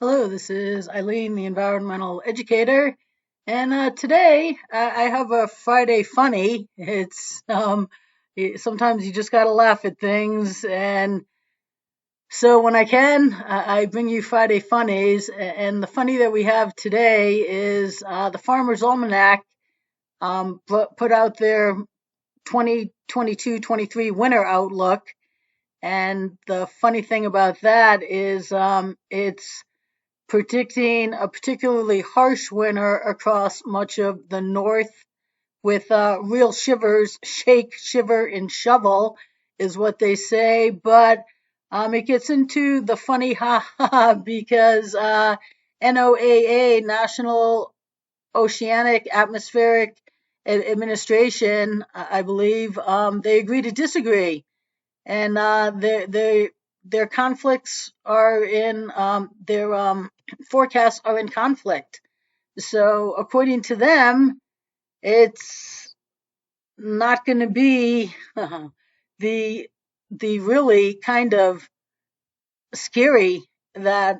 Hello, this is Eileen, the environmental educator, and today I have a Friday funny. Sometimes you just gotta laugh at things, and so when I can, I bring you Friday funnies. And the funny that we have today is the Farmers Almanac put out their 2022-23 winter outlook, and the funny thing about that is it's predicting a particularly harsh winter across much of the north with real shivers. Shake, shiver, and shovel is what they say. But it gets into the funny ha ha because NOAA, National Oceanic Atmospheric Administration, I believe, they agree to disagree, and their conflicts are in their forecasts are in conflict. So according to them, it's not going to be the the really kind of scary that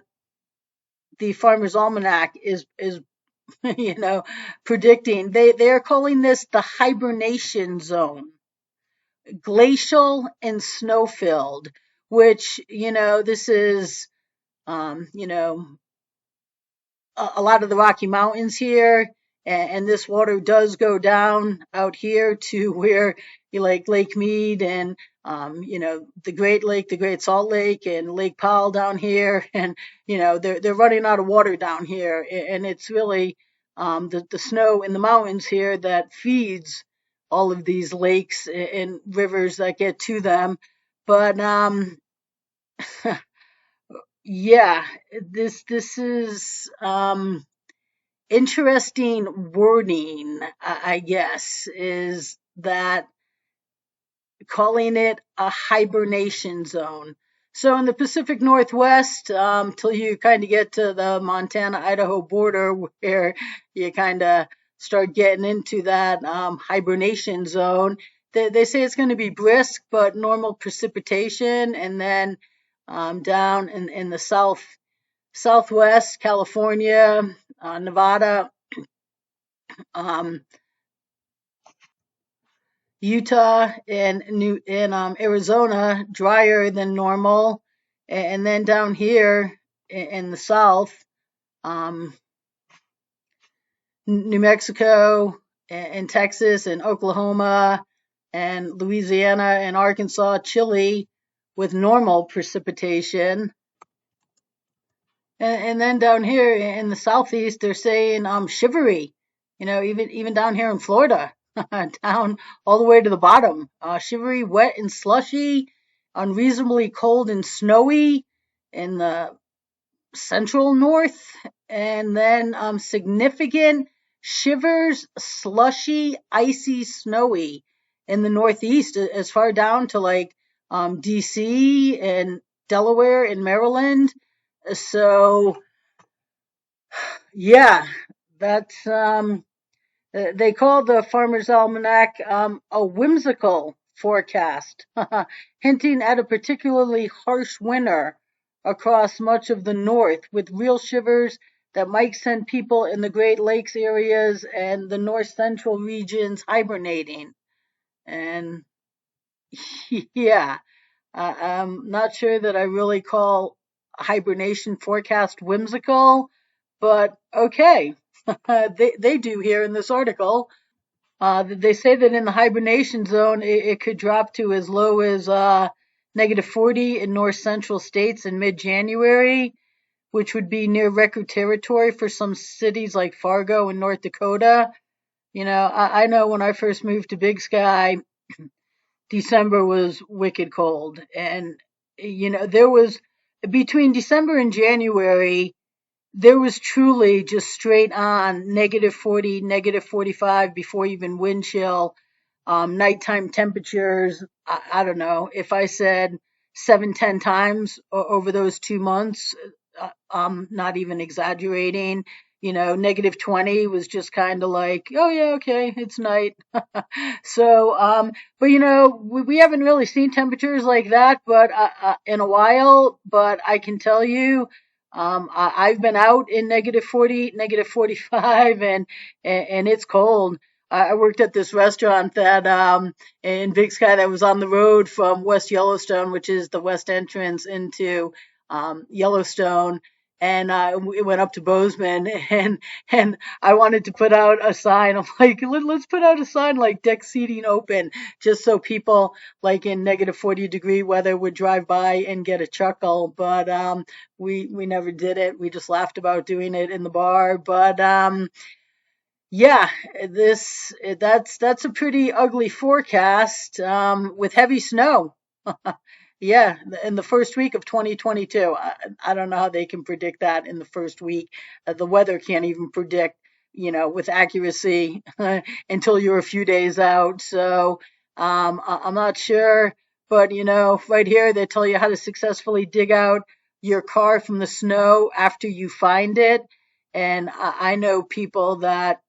the Farmers Almanac is predicting. They are calling this the hibernation zone, glacial and snow filled, which this is um, you know a lot of the Rocky Mountains here, and this water does go down out here to where you like Lake Mead and the Great Lake, the Great Salt Lake, and Lake Powell down here, and they're running out of water down here, and it's really the snow in the mountains here that feeds all of these lakes and rivers that get to them. But yeah, this is interesting wording, I guess, is that calling it a hibernation zone. So in the Pacific Northwest, till you kind of get to the Montana-Idaho border, where you kind of start getting into that hibernation zone, they say it's going to be brisk but normal precipitation, and then down in the southwest, California, Nevada, um, Utah, and Arizona, drier than normal, and then down here in the south, um, New Mexico and Texas and Oklahoma and Louisiana and Arkansas, chilly with normal precipitation. And then down here in the southeast, they're saying shivery. Even down here in Florida, down all the way to the bottom, shivery, wet and slushy, unreasonably cold and snowy in the central north, and then significant shivers, slushy, icy, snowy in the northeast, as far down to like DC and Delaware and Maryland. So yeah, that's they call the Farmer's Almanac a whimsical forecast, hinting at a particularly harsh winter across much of the north, with real shivers that might send people in the Great Lakes areas and the north central regions hibernating. And yeah, I'm not sure that I really call hibernation forecast whimsical, but okay. They do here in this article. They say that in the hibernation zone, it could drop to as low as -40 in north central states in mid January, which would be near record territory for some cities like Fargo in North Dakota. I know when I first moved to Big Sky, December was wicked cold. And, there was between December and January, there was truly just straight on -40, -45 before even wind chill, nighttime temperatures. I don't know if I said 7, 10 times over those 2 months. I'm not even exaggerating. -20 was just kind of like, oh yeah, okay, it's night. So, but we haven't really seen temperatures like that, but in a while. But I can tell you, I've been out in -40, -45, and it's cold. I worked at this restaurant that in Big Sky that was on the road from West Yellowstone, which is the west entrance into Yellowstone. And we went up to Bozeman, and I wanted to put out a sign. I'm like, let's put out a sign like deck seating open, just so people like in -40-degree weather would drive by and get a chuckle. But we never did it. We just laughed about doing it in the bar. But yeah, this that's a pretty ugly forecast with heavy snow. Yeah, in the first week of 2022. I don't know how they can predict that in the first week. The weather can't even predict, with accuracy until you're a few days out. So I'm not sure. But, right here, they tell you how to successfully dig out your car from the snow after you find it. And I know people that,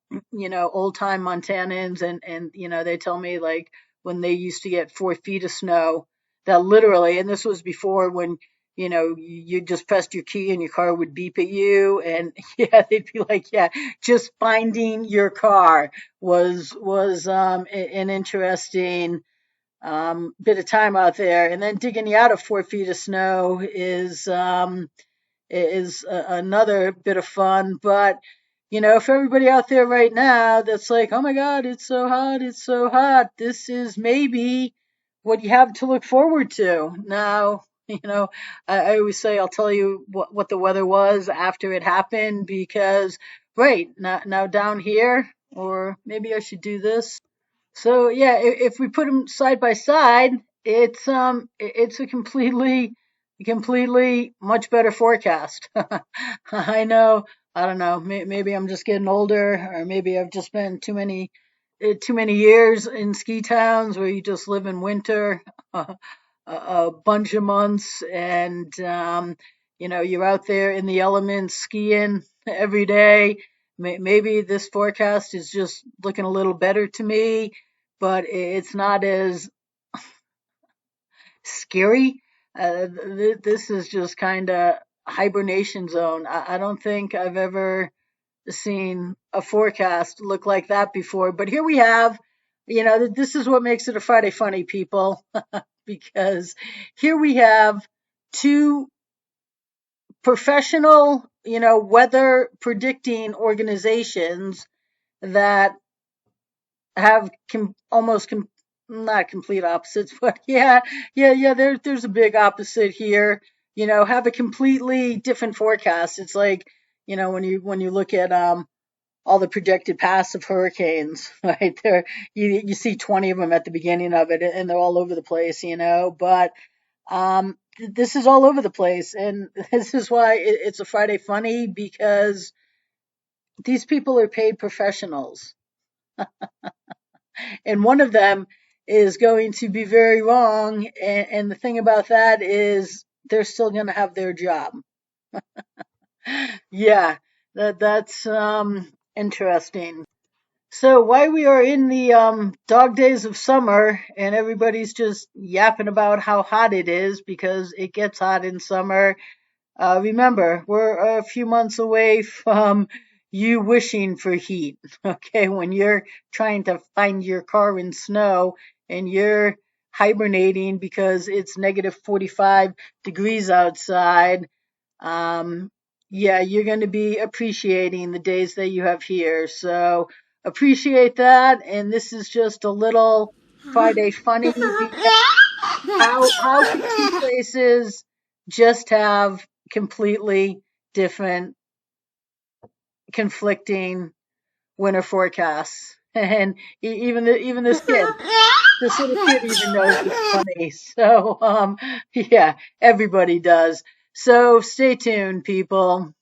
old time Montanans, and, they tell me like when they used to get 4 feet of snow, that literally, and this was before when, you just pressed your key and your car would beep at you. And yeah, they'd be like, yeah, just finding your car was an interesting bit of time out there. And then digging you out of 4 feet of snow is another bit of fun. But, for everybody out there right now that's like, oh my God, it's so hot, it's so hot, this is maybe what you have to look forward to. Now, I always say I'll tell you what the weather was after it happened because, right, now down here, or maybe I should do this. So yeah, if we put them side by side, it's a completely much better forecast. I know, I don't know, maybe I'm just getting older, or maybe I've just been too many years in ski towns where you just live in winter a bunch of months, and you're out there in the elements skiing every day. Maybe this forecast is just looking a little better to me, but it's not as scary. This is just kind of hibernation zone. I don't think I've ever seen a forecast look like that before, but here we have. This is what makes it a Friday Funny, people, because here we have two professional, weather predicting organizations that have almost not complete opposites, but yeah. There's a big opposite here. Have a completely different forecast. It's like, when you look at all the projected paths of hurricanes, right there, you see 20 of them at the beginning of it, and they're all over the place, But this is all over the place, and this is why it's a Friday Funny, because these people are paid professionals, and one of them is going to be very wrong. And the thing about that is they're still going to have their job. Yeah, that's interesting. So while we are in the dog days of summer and everybody's just yapping about how hot it is because it gets hot in summer, remember, we're a few months away from you wishing for heat. Okay, when you're trying to find your car in snow and you're hibernating because it's -45 degrees outside, um, yeah, you're going to be appreciating the days that you have here. So appreciate that. And this is just a little Friday funny, because how can two places just have completely different, conflicting winter forecasts? And even this little kid even knows it's funny. So yeah, everybody does. So stay tuned, people.